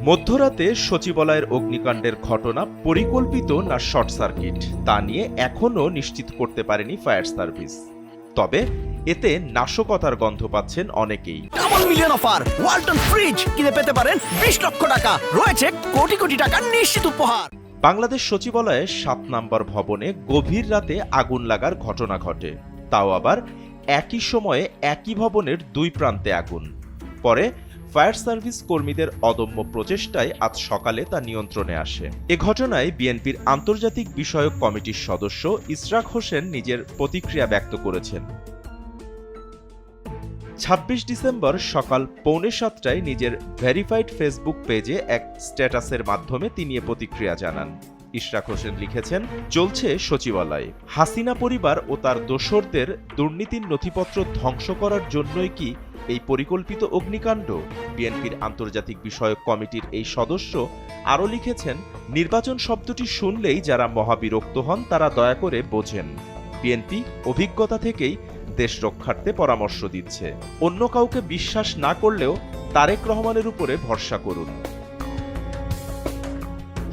মধ্যরাতে সচিবালয়ের অগ্নিকাণ্ডের ঘটনা পরিকল্পিত না শর্ট সার্কিট তা নিয়ে এখনও নিশ্চিত করতে পারেনি ফায়ার সার্ভিস। তবে এতে নাশকতার গন্ধ পাচ্ছেন অনেকেই। Double million offer Walton fridge কিনে পেতে পারেন 20 লক্ষ টাকা, রয়েছে কোটি কোটি টাকার নিশ্চিত উপহার। বাংলাদেশ সচিবালয়ে 7 নম্বর ভবনে গভীর রাতে আগুন লাগার ঘটনা ঘটে, তাও আবার একই সময়ে একই ভবনের 2 প্রান্তে আগুন। পরে ফায়ার সার্ভিস কর্মীদের অদম্য প্রচেষ্টায় আজ সকালে তা নিয়ন্ত্রণে আসে। এ ঘটনায় বিএনপির আন্তর্জাতিক বিষয়ক কমিটির সদস্য ইশরাক হোসেন নিজের প্রতিক্রিয়া ব্যক্ত করেছেন। 26 ডিসেম্বর সকাল 6:45টায় নিজের ভেরিফাইড ফেসবুক পেজে এক স্ট্যাটাসের মাধ্যমে তিনি এ প্রতিক্রিয়া জানান। ইশরাক হোসেন লিখেছেন, চলছে সচিবালয়। হাসিনা পরিবার ও তার দোসরদের দুর্নীতির নথিপত্র ধ্বংস করার জন্যই কি এই পরিকল্পিত অগ্নিকাণ্ড? বিএনপির আন্তর্জাতিক বিষয়ক কমিটির এই সদস্য আরও লিখেছেন, নির্বাচন শব্দটি শুনলেই যারা মহাবিরক্ত হন তারা দয়া করে বোঝেন, বিএনপি অভিজ্ঞতা থেকেই দেশ রক্ষার্থে পরামর্শ দিচ্ছে। অন্য কাউকে বিশ্বাস না করলেও তারেক রহমানের উপরে ভরসা করুন।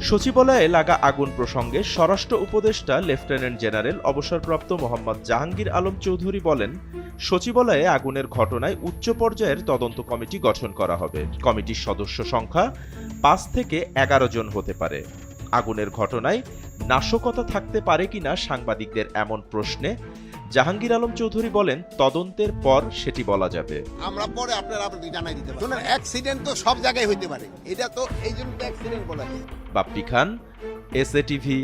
সচিবালয়ে লাগা আগুন প্রসঙ্গে স্বরাষ্ট্র উপদেষ্টা লেফটেন্যান্ট জেনারেল অবসরপ্রাপ্ত মোহাম্মদ জাহাঙ্গীর আলম চৌধুরী বলেন, সচিবালয়ে আগুনের ঘটনায় উচ্চ পর্যায়ের তদন্ত কমিটি গঠন করা হবে। কমিটির সদস্য সংখ্যা 5 থেকে 11 জন হতে পারে। আগুনের ঘটনায় নাশকতা থাকতে পারে কিনা সাংবাদিকদের এমন প্রশ্নে জাহাঙ্গীর আলম চৌধুরী বলেন, তদন্তের পর সেটি বলা যাবে। আমরা পরে আপনারা জানাই দিতে পারেন। অ্যাক্সিডেন্ট তো সব জায়গায় হইতে পারে, এটা তো এই জন্য অ্যাক্সিডেন্ট বলা যায়। বাপ্পি খান, এসএ টিভি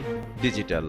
ডিজিটাল।